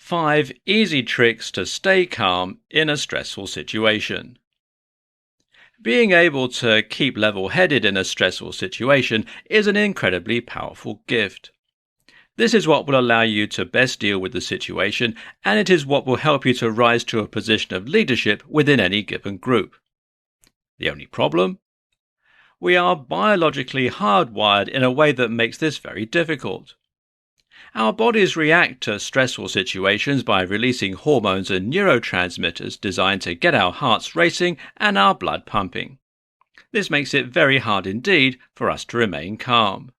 5 easy tricks to stay calm in a stressful situation. Being able to keep level-headed in a stressful situation is an incredibly powerful gift. This is what will allow you to best deal with the situation, and it is what will help you to rise to a position of leadership within any given group. The only problem? We are biologically hardwired in a way that makes this very difficult. Our bodies react to stressful situations by releasing hormones and neurotransmitters designed to get our hearts racing and our blood pumping. This makes it very hard indeed for us to remain calm.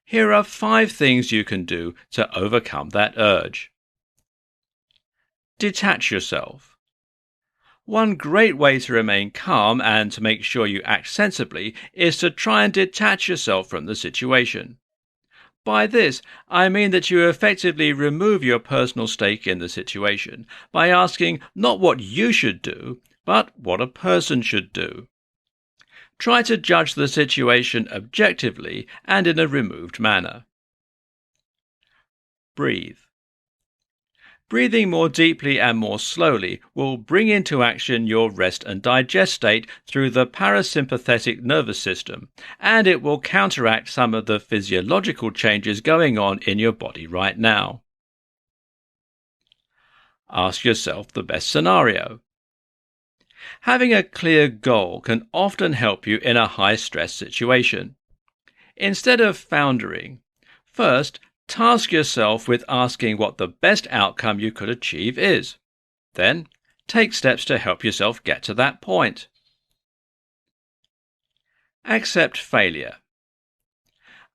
Here are 5 things you can do to overcome that urge. Detach yourself. One great way to remain calm and to make sure you act sensibly is to try and detach yourself from the situation. By this, I mean that you effectively remove your personal stake in the situation by asking not what you should do, but what a person should do. Try to judge the situation objectively and in a removed manner. Breathe. Breathing more deeply and more slowly will bring into action your rest and digest state through the parasympathetic nervous system, and it will counteract some of the physiological changes going on in your body right now. Ask yourself the best scenario. Having a clear goal can often help you in a high-stress situation. Instead of floundering, first, task yourself with asking what the best outcome you could achieve is. Then, take steps to help yourself get to that point. Accept failure.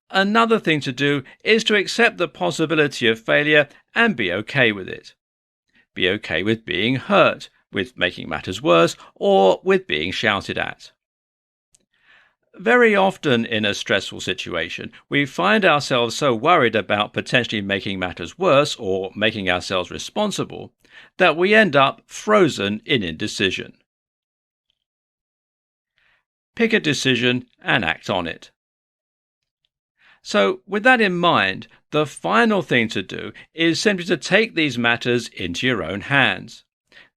Another thing to do is to accept the possibility of failure and be okay with it. Be okay with being hurt, with making matters worse, or with being shouted at. Very often in a stressful situation, we find ourselves so worried about potentially making matters worse or making ourselves responsible that we end up frozen in indecision. Pick a decision and act on it. So, with that in mind, the final thing to do is simply to take these matters into your own hands.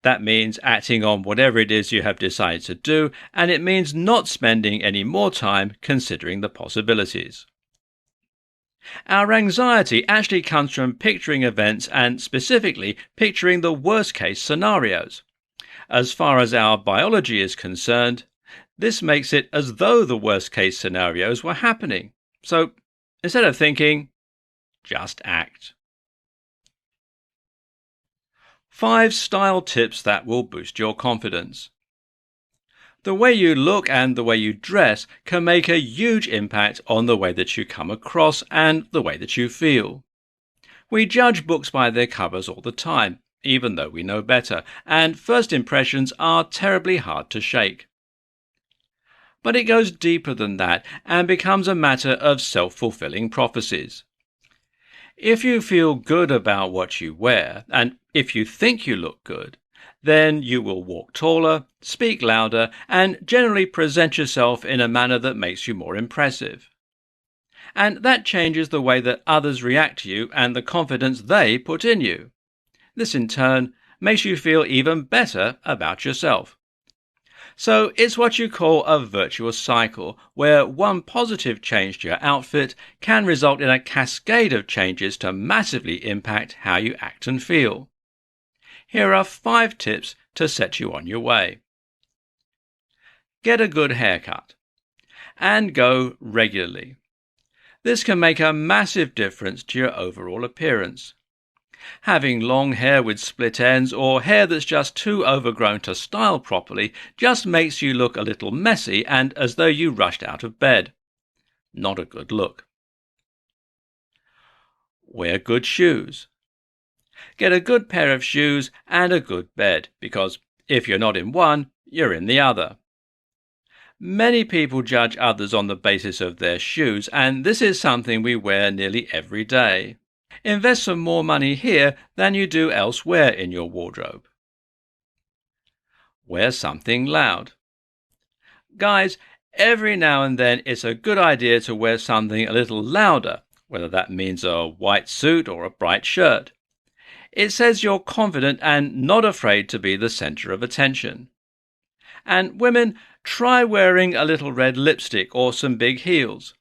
That means acting on whatever it is you have decided to do, and it means not spending any more time considering the possibilities. Our anxiety actually comes from picturing events and specifically picturing the worst-case scenarios. As far as our biology is concerned, this makes it as though the worst-case scenarios were happening. So, instead of thinking, just act. 5 style tips that will boost your confidence. The way you look and the way you dress can make a huge impact on the way that you come across and the way that you feel. We judge books by their covers all the time, even though we know better, and first impressions are terribly hard to shake. But it goes deeper than that and becomes a matter of self-fulfilling prophecies. If you feel good about what you wear, and if you think you look good, then you will walk taller, speak louder, and generally present yourself in a manner that makes you more impressive. And that changes the way that others react to you and the confidence they put in you. This in turn makes you feel even better about yourself. So it's what you call a virtuous cycle, where one positive change to your outfit can result in a cascade of changes to massively impact how you act and feel. Here are 5 tips to set you on your way. Get a good haircut. And go regularly. This can make a massive difference to your overall appearance. Having long hair with split ends or hair that's just too overgrown to style properly just makes you look a little messy and as though you rushed out of bed. Not a good look. Wear good shoes. Get a good pair of shoes and a good bed, because if you're not in one, you're in the other. Many people judge others on the basis of their shoes, and this is something we wear nearly every day. Invest some more money here than you do elsewhere in your wardrobe. Wear something loud. Guys, every now and then it's a good idea to wear something a little louder, whether that means a white suit or a bright shirt. It says you're confident and not afraid to be the center of attention. And women, try wearing a little red lipstick or some big heels.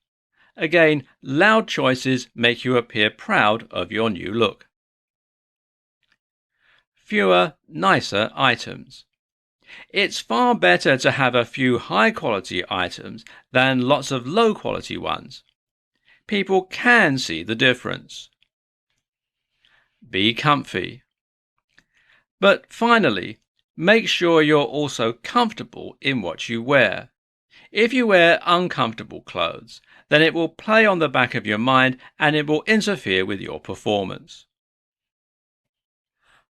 Again, loud choices make you appear proud of your new look. Fewer, nicer items. It's far better to have a few high-quality items than lots of low-quality ones. People can see the difference. Be comfy. But finally, make sure you're also comfortable in what you wear. If you wear uncomfortable clothes, then it will play on the back of your mind and it will interfere with your performance.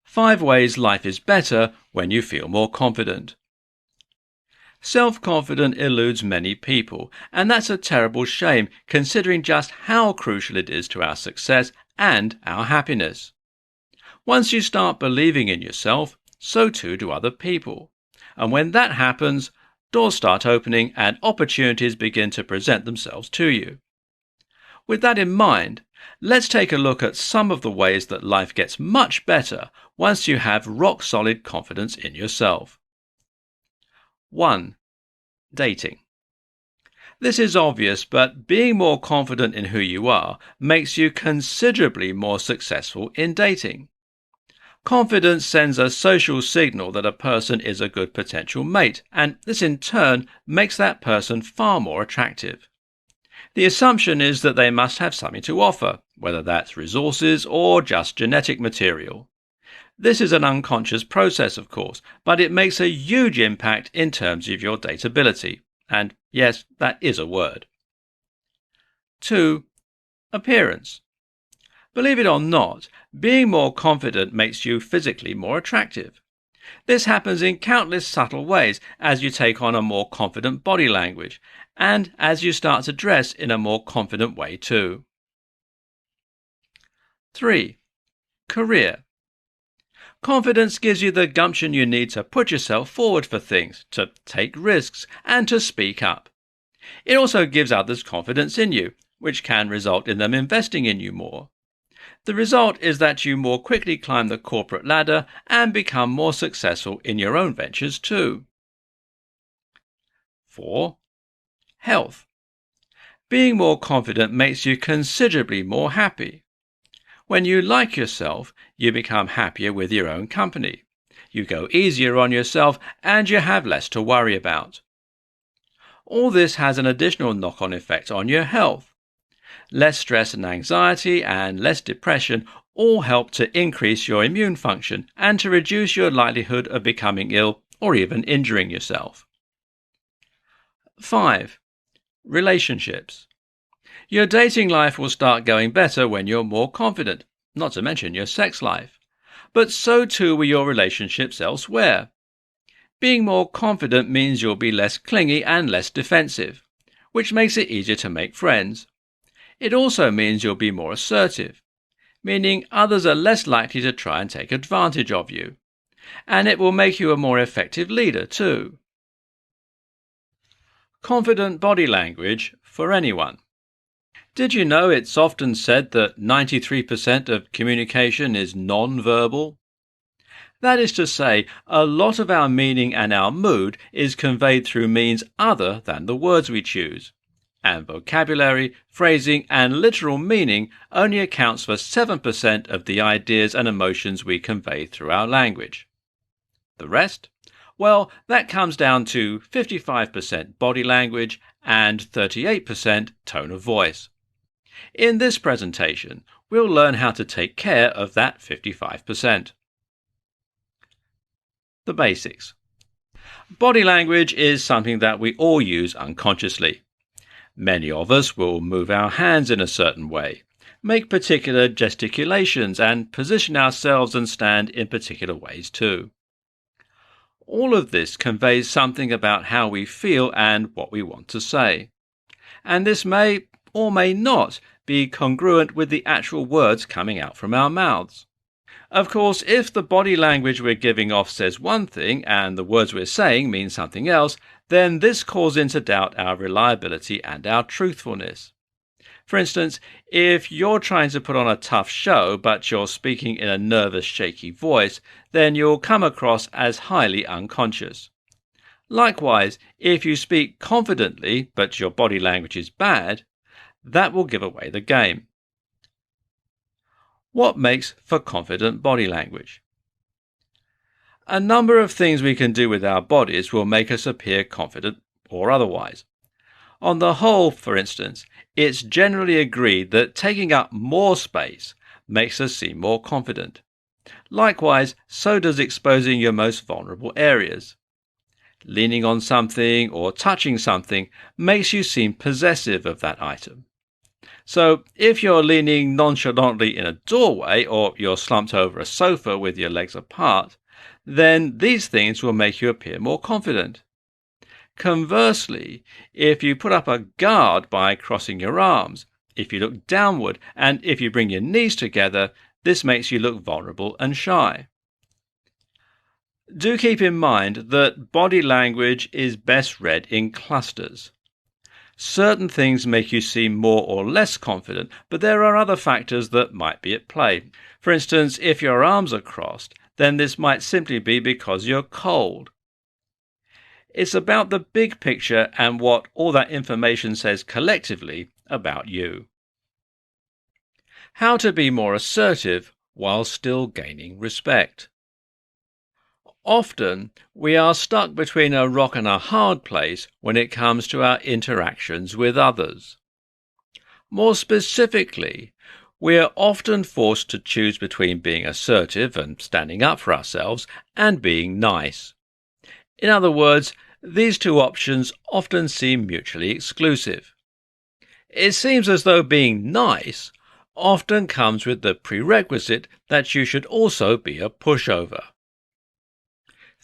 5 ways life is better when you feel more confident. Self-confidence eludes many people, and that's a terrible shame considering just how crucial it is to our success and our happiness. Once you start believing in yourself, so too do other people. And when that happens, doors start opening and opportunities begin to present themselves to you. With that in mind, let's take a look at some of the ways that life gets much better once you have rock-solid confidence in yourself. 1. Dating. This is obvious, but being more confident in who you are makes you considerably more successful in dating. Confidence sends a social signal that a person is a good potential mate, and this in turn makes that person far more attractive. The assumption is that they must have something to offer, whether that's resources or just genetic material. This is an unconscious process, of course, but it makes a huge impact in terms of your dateability. And yes, that is a word. 2. Appearance. Believe it or not, being more confident makes you physically more attractive. This happens in countless subtle ways as you take on a more confident body language, and as you start to dress in a more confident way too. 3. Career. Confidence gives you the gumption you need to put yourself forward for things, to take risks, and to speak up. It also gives others confidence in you, which can result in them investing in you more. The result is that you more quickly climb the corporate ladder and become more successful in your own ventures too. 4. Health. Being more confident makes you considerably more happy. When you like yourself, you become happier with your own company. You go easier on yourself and you have less to worry about. All this has an additional knock-on effect on your health. Less stress and anxiety and less depression all help to increase your immune function and to reduce your likelihood of becoming ill or even injuring yourself. 5. Relationships. Your dating life will start going better when you're more confident, not to mention your sex life. But so too will your relationships elsewhere. Being more confident means you'll be less clingy and less defensive, which makes it easier to make friends. It also means you'll be more assertive, meaning others are less likely to try and take advantage of you. And it will make you a more effective leader too. Confident body language for anyone. Did you know it's often said that 93% of communication is non-verbal? That is to say, a lot of our meaning and our mood is conveyed through means other than the words we choose. And vocabulary, phrasing and literal meaning only accounts for 7% of the ideas and emotions we convey through our language. The rest? Well, that comes down to 55% body language and 38% tone of voice. In this presentation, we'll learn how to take care of that 55%. The basics. Body language is something that we all use unconsciously. Many of us will move our hands in a certain way, make particular gesticulations, and position ourselves and stand in particular ways too. All of this conveys something about how we feel and what we want to say. And this may or may not be congruent with the actual words coming out from our mouths. Of course, if the body language we're giving off says one thing and the words we're saying mean something else, then this calls into doubt our reliability and our truthfulness. For instance, if you're trying to put on a tough show but you're speaking in a nervous, shaky voice, then you'll come across as highly unconscious. Likewise, if you speak confidently but your body language is bad, that will give away the game. What makes for confident body language? A number of things we can do with our bodies will make us appear confident or otherwise. On the whole, for instance, it's generally agreed that taking up more space makes us seem more confident. Likewise, so does exposing your most vulnerable areas. Leaning on something or touching something makes you seem possessive of that item. So if you're leaning nonchalantly in a doorway or you're slumped over a sofa with your legs apart, then these things will make you appear more confident. Conversely, if you put up a guard by crossing your arms, if you look downward, and if you bring your knees together, this makes you look vulnerable and shy. Do keep in mind that body language is best read in clusters. Certain things make you seem more or less confident, but there are other factors that might be at play. For instance, if your arms are crossed, then this might simply be because you're cold. It's about the big picture and what all that information says collectively about you. How to be more assertive while still gaining respect. Often, we are stuck between a rock and a hard place when it comes to our interactions with others. More specifically, we are often forced to choose between being assertive and standing up for ourselves and being nice. In other words, these two options often seem mutually exclusive. It seems as though being nice often comes with the prerequisite that you should also be a pushover.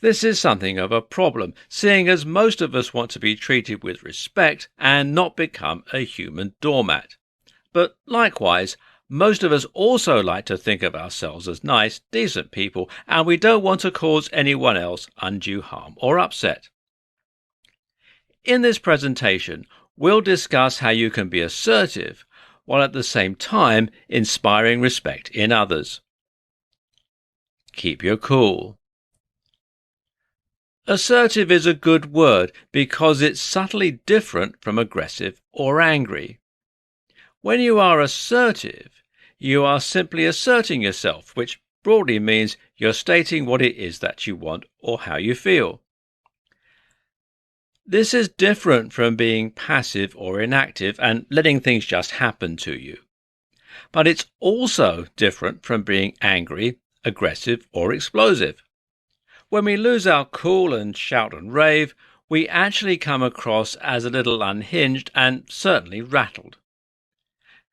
This is something of a problem, seeing as most of us want to be treated with respect and not become a human doormat. But likewise, most of us also like to think of ourselves as nice, decent people, and we don't want to cause anyone else undue harm or upset. In this presentation, we'll discuss how you can be assertive while at the same time inspiring respect in others. Keep your cool. Assertive is a good word because it's subtly different from aggressive or angry. When you are assertive, you are simply asserting yourself, which broadly means you're stating what it is that you want or how you feel. This is different from being passive or inactive and letting things just happen to you. But it's also different from being angry, aggressive, or explosive. When we lose our cool and shout and rave, we actually come across as a little unhinged and certainly rattled.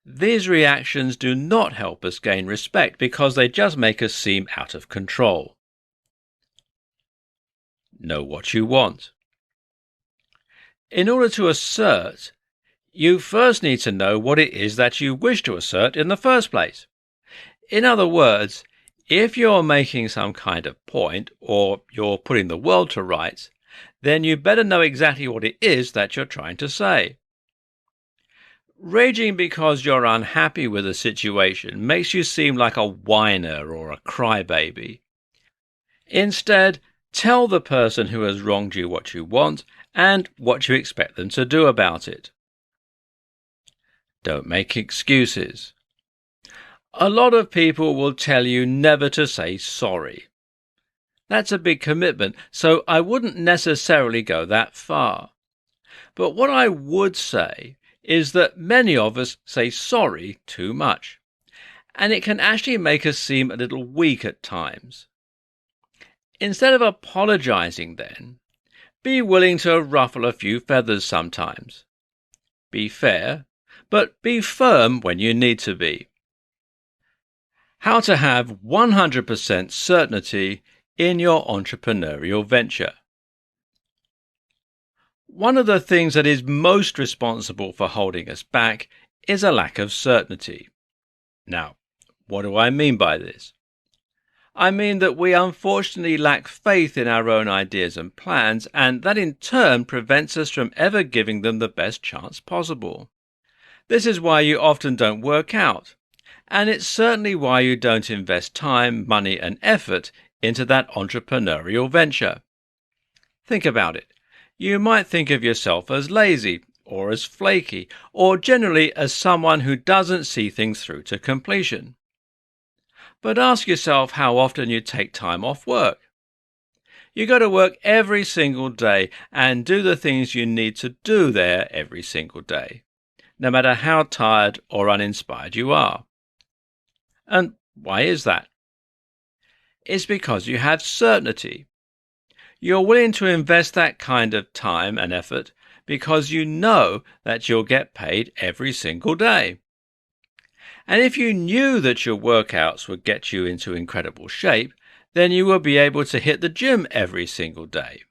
These reactions do not help us gain respect because they just make us seem out of control. Know what you want. In order to assert, you first need to know what it is that you wish to assert in the first place. In other words, if you're making some kind of point or you're putting the world to rights, then you better know exactly what it is that you're trying to say. Raging because you're unhappy with a situation makes you seem like a whiner or a crybaby. Instead, tell the person who has wronged you what you want and what you expect them to do about it. Don't make excuses. A lot of people will tell you never to say sorry. That's a big commitment, so I wouldn't necessarily go that far. But what I would say is that many of us say sorry too much, and it can actually make us seem a little weak at times. Instead of apologizing then, be willing to ruffle a few feathers sometimes. Be fair, but be firm when you need to be. How to have 100% certainty in your entrepreneurial venture. One of the things that is most responsible for holding us back is a lack of certainty. Now, what do I mean by this? I mean that we unfortunately lack faith in our own ideas and plans, and that in turn prevents us from ever giving them the best chance possible. This is why you often don't work out, and it's certainly why you don't invest time, money, and effort into that entrepreneurial venture. Think about it. You might think of yourself as lazy, or as flaky, or generally as someone who doesn't see things through to completion. But ask yourself how often you take time off work. You go to work every single day and do the things you need to do there every single day, no matter how tired or uninspired you are. And why is that? It's because you have certainty. You're willing to invest that kind of time and effort because you know that you'll get paid every single day. And if you knew that your workouts would get you into incredible shape, then you will be able to hit the gym every single day.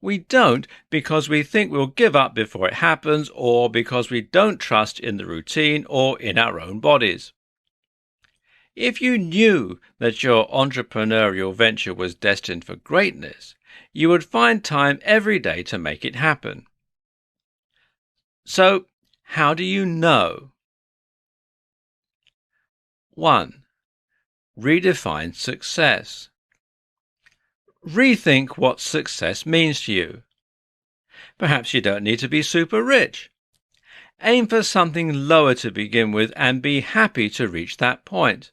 We don't because we think we'll give up before it happens, or because we don't trust in the routine or in our own bodies. If you knew that your entrepreneurial venture was destined for greatness, you would find time every day to make it happen. So, how do you know? 1. Redefine success. Rethink what success means to you. Perhaps you don't need to be super rich. Aim for something lower to begin with and be happy to reach that point.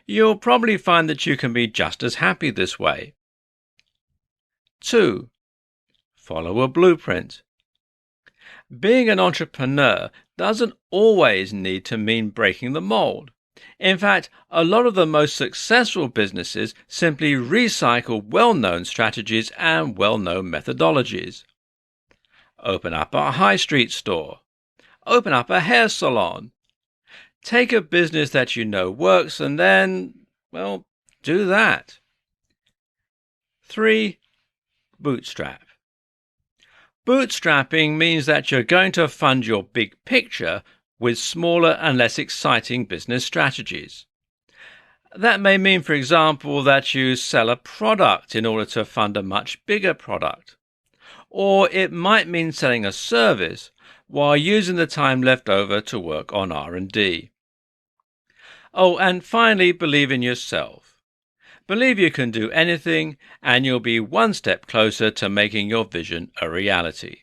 You'll probably find that you can be just as happy this way. 2. Follow a blueprint. Being an entrepreneur doesn't always need to mean breaking the mold. In fact, a lot of the most successful businesses simply recycle well-known strategies and well-known methodologies. Open up a high street store. Open up a hair salon. Take a business that you know works and then, do that. 3. Bootstrap. Bootstrapping means that you're going to fund your big picture with smaller and less exciting business strategies. That may mean, for example, that you sell a product in order to fund a much bigger product. Or it might mean selling a service while using the time left over to work on R&D. Oh, and finally, believe in yourself. Believe you can do anything, and you'll be one step closer to making your vision a reality.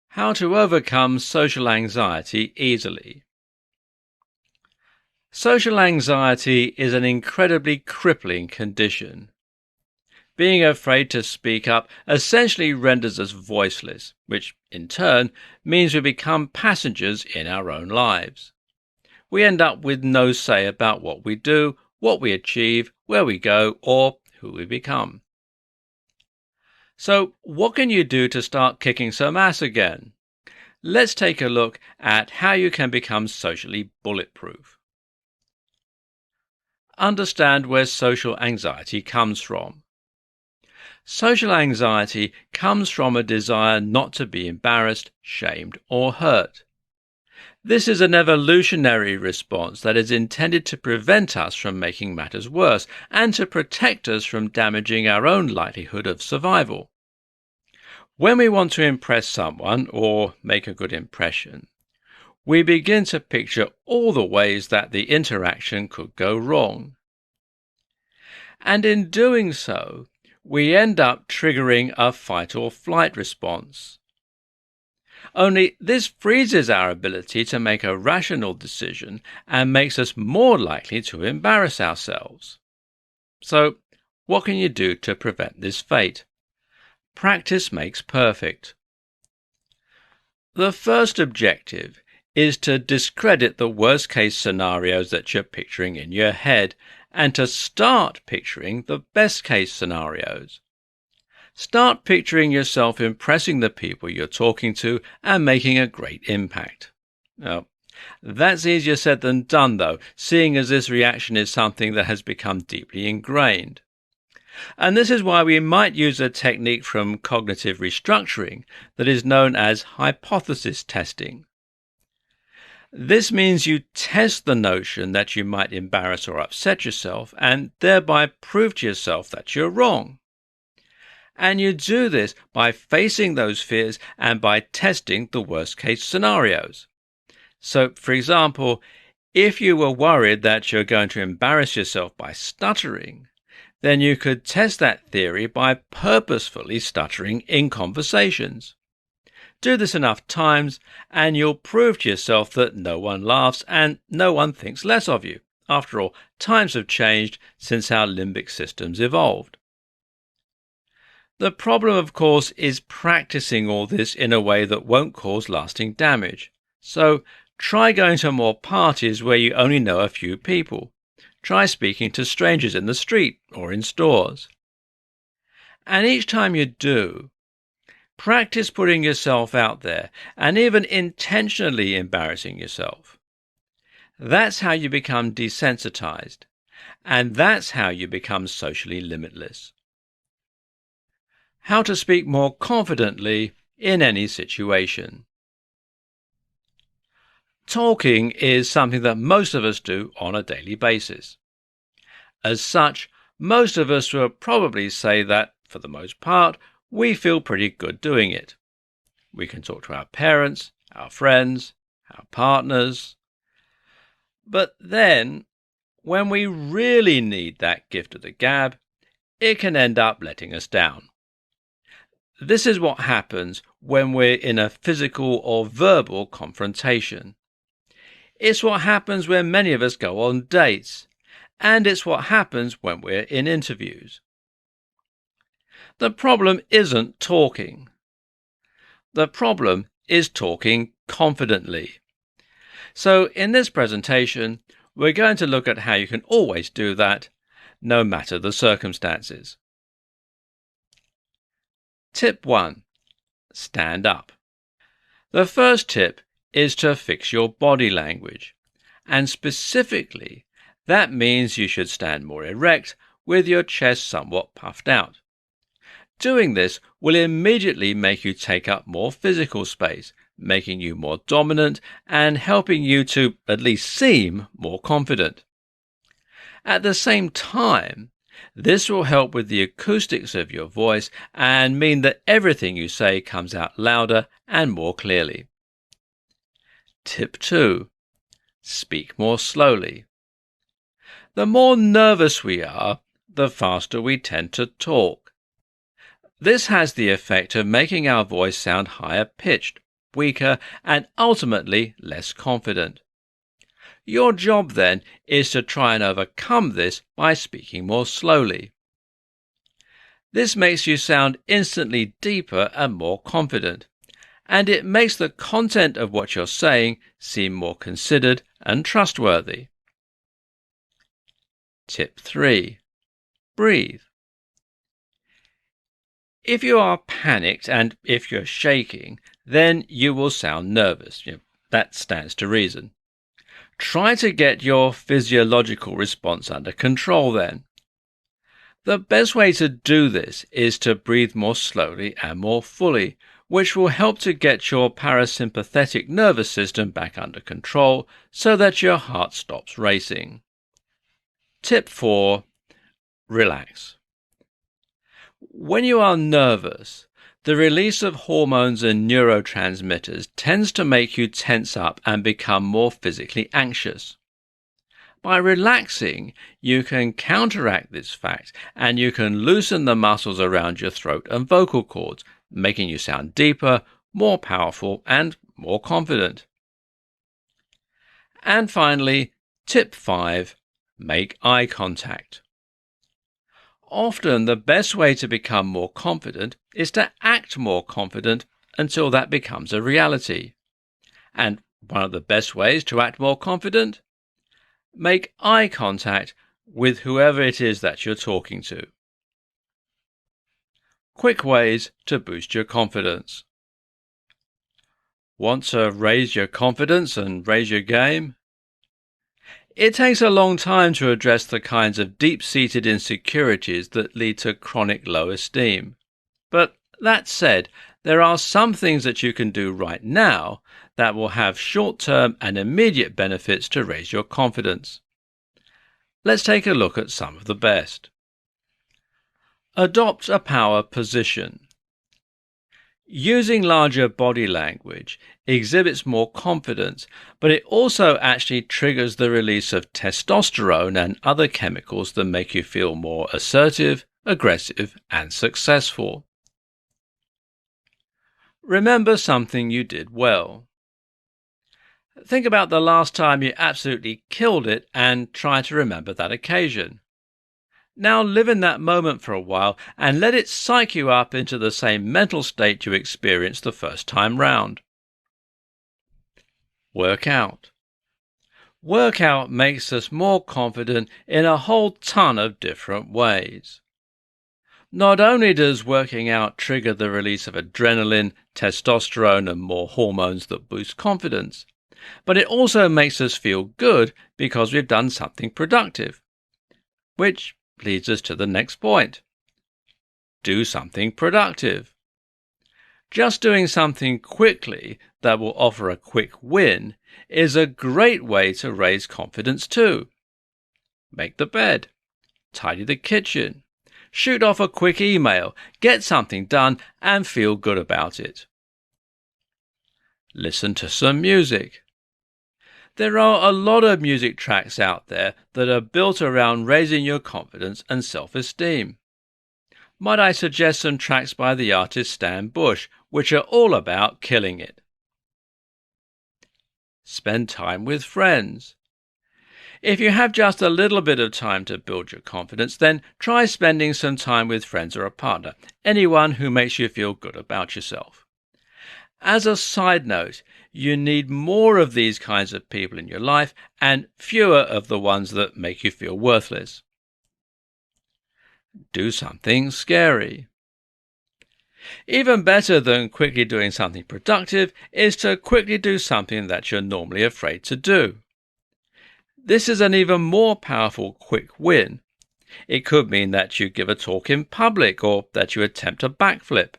How to overcome social anxiety easily. Social anxiety is an incredibly crippling condition. Being afraid to speak up essentially renders us voiceless, which in turn means we become passengers in our own lives. We end up with no say about what we do, what we achieve, where we go, or who we become. So, what can you do to start kicking some ass again? Let's take a look at how you can become socially bulletproof. Understand where social anxiety comes from. Social anxiety comes from a desire not to be embarrassed, shamed, or hurt. This is an evolutionary response that is intended to prevent us from making matters worse and to protect us from damaging our own likelihood of survival. When we want to impress someone or make a good impression, we begin to picture all the ways that the interaction could go wrong. And in doing so, we end up triggering a fight or flight response. Only this freezes our ability to make a rational decision and makes us more likely to embarrass ourselves. So, what can you do to prevent this fate? Practice makes perfect. The first objective is to discredit the worst-case scenarios that you're picturing in your head and to start picturing the best-case scenarios. Start picturing yourself impressing the people you're talking to and making a great impact. Now, that's easier said than done, though, seeing as this reaction is something that has become deeply ingrained. And this is why we might use a technique from cognitive restructuring that is known as hypothesis testing. This means you test the notion that you might embarrass or upset yourself and thereby prove to yourself that you're wrong. And you do this by facing those fears and by testing the worst case scenarios. So, for example, if you were worried that you're going to embarrass yourself by stuttering, then you could test that theory by purposefully stuttering in conversations. Do this enough times and you'll prove to yourself that no one laughs and no one thinks less of you. After all, times have changed since our limbic systems evolved. The problem, of course, is practicing all this in a way that won't cause lasting damage. So try going to more parties where you only know a few people. Try speaking to strangers in the street or in stores. And each time you do, practice putting yourself out there and even intentionally embarrassing yourself. That's how you become desensitized, and that's how you become socially limitless. How to speak more confidently in any situation. Talking is something that most of us do on a daily basis. As such, most of us will probably say that, for the most part, we feel pretty good doing it. We can talk to our parents, our friends, our partners. But then, when we really need that gift of the gab, it can end up letting us down. This is what happens when we're in a physical or verbal confrontation. It's what happens when many of us go on dates, and it's what happens when we're in interviews. The problem isn't talking. The problem is talking confidently. So in this presentation, we're going to look at how you can always do that, no matter the circumstances. Tip 1. Stand up. The first tip is to fix your body language, and specifically, that means you should stand more erect with your chest somewhat puffed out. Doing this will immediately make you take up more physical space, making you more dominant and helping you to at least seem more confident. At the same time, this will help with the acoustics of your voice and mean that everything you say comes out louder and more clearly. Tip 2. Speak more slowly. The more nervous we are, the faster we tend to talk. This has the effect of making our voice sound higher pitched, weaker, and ultimately less confident. Your job then is to try and overcome this by speaking more slowly. This makes you sound instantly deeper and more confident, and it makes the content of what you're saying seem more considered and trustworthy. Tip 3. Breathe. If you are panicked and if you're shaking, then you will sound nervous. That stands to reason. Try to get your physiological response under control then. The best way to do this is to breathe more slowly and more fully, which will help to get your parasympathetic nervous system back under control so that your heart stops racing. Tip 4. Relax. When you are nervous, the release of hormones and neurotransmitters tends to make you tense up and become more physically anxious. By relaxing, you can counteract this fact and you can loosen the muscles around your throat and vocal cords, making you sound deeper, more powerful, and more confident. And finally, tip 5, make eye contact. Often the best way to become more confident is to act more confident until that becomes a reality. And one of the best ways to act more confident? Make eye contact with whoever it is that you're talking to. Quick ways to boost your confidence. Want to raise your confidence and raise your game? It takes a long time to address the kinds of deep-seated insecurities that lead to chronic low esteem. But that said, there are some things that you can do right now that will have short-term and immediate benefits to raise your confidence. Let's take a look at some of the best. Adopt a power position. Using larger body language exhibits more confidence, but it also actually triggers the release of testosterone and other chemicals that make you feel more assertive, aggressive, and successful. Remember something you did well. Think about the last time you absolutely killed it and try to remember that occasion. Now live in that moment for a while and let it psych you up into the same mental state you experienced the first time round. Work out. Work out makes us more confident in a whole ton of different ways. Not only does working out trigger the release of adrenaline, testosterone, and more hormones that boost confidence, but it also makes us feel good because we've done something productive. Which leads us to the next point. Do something productive. Just doing something quickly that will offer a quick win is a great way to raise confidence too. Make the bed, tidy the kitchen, shoot off a quick email, get something done and feel good about it. Listen to some music. There are a lot of music tracks out there that are built around raising your confidence and self-esteem. Might I suggest some tracks by the artist Stan Bush, which are all about killing it? Spend time with friends. If you have just a little bit of time to build your confidence, then try spending some time with friends or a partner, anyone who makes you feel good about yourself. As a side note, you need more of these kinds of people in your life and fewer of the ones that make you feel worthless. Do something scary. Even better than quickly doing something productive is to quickly do something that you're normally afraid to do. This is an even more powerful quick win. It could mean that you give a talk in public or that you attempt a backflip.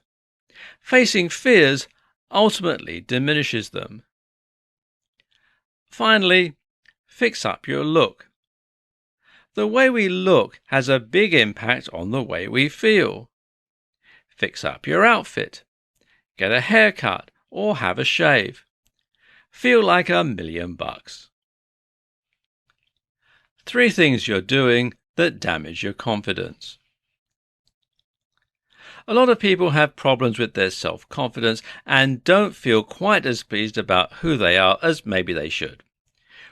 Facing fears ultimately diminishes them. Finally, fix up your look. The way we look has a big impact on the way we feel. Fix up your outfit. Get a haircut or have a shave. Feel like $1,000,000. 3 things you're doing that damage your confidence. A lot of people have problems with their self-confidence and don't feel quite as pleased about who they are as maybe they should.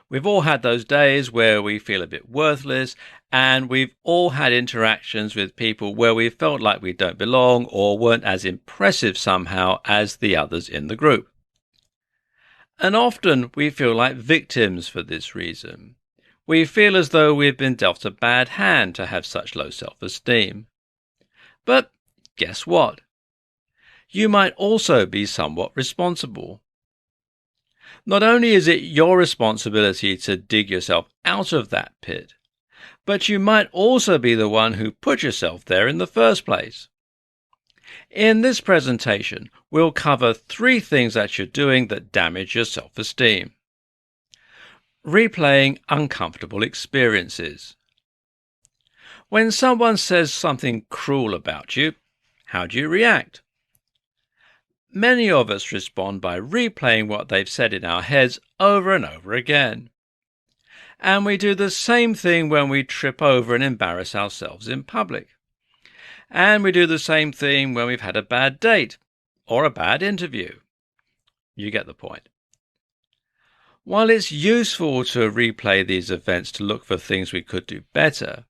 We've all had those days where we feel a bit worthless, and we've all had interactions with people where we felt like we don't belong or weren't as impressive somehow as the others in the group. And often we feel like victims for this reason. We feel as though we've been dealt a bad hand to have such low self-esteem. But guess what? You might also be somewhat responsible. Not only is it your responsibility to dig yourself out of that pit, but you might also be the one who put yourself there in the first place. In this presentation, we'll cover 3 things that you're doing that damage your self-esteem. Replaying uncomfortable experiences. When someone says something cruel about you, how do you react? Many of us respond by replaying what they've said in our heads over and over again. And we do the same thing when we trip over and embarrass ourselves in public. And we do the same thing when we've had a bad date or a bad interview. You get the point. While it's useful to replay these events to look for things we could do better,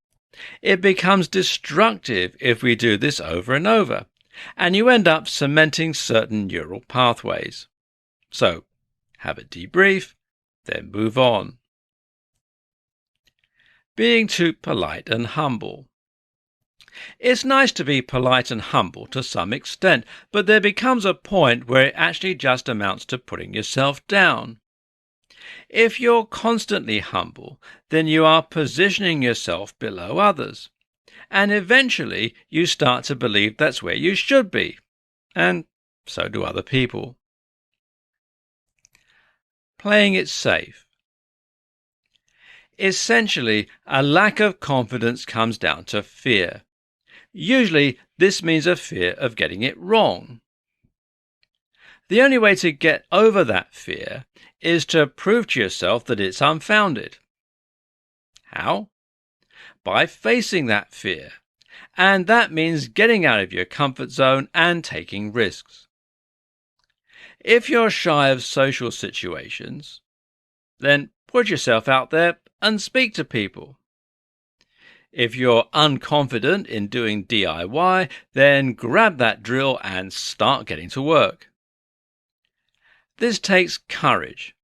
it becomes destructive if we do this over and over, and you end up cementing certain neural pathways. So, have a debrief, then move on. Being too polite and humble. It's nice to be polite and humble to some extent, but there becomes a point where it actually just amounts to putting yourself down. If you're constantly humble, then you are positioning yourself below others, and eventually you start to believe that's where you should be, and so do other people. Playing it safe. Essentially, a lack of confidence comes down to fear. Usually, this means a fear of getting it wrong. The only way to get over that fear is to prove to yourself that it's unfounded. How? By facing that fear. And that means getting out of your comfort zone and taking risks. If you're shy of social situations, then put yourself out there and speak to people. If you're unconfident in doing DIY, then grab that drill and start getting to work. This takes courage.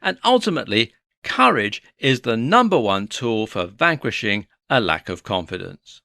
And ultimately, courage is the #1 tool for vanquishing a lack of confidence.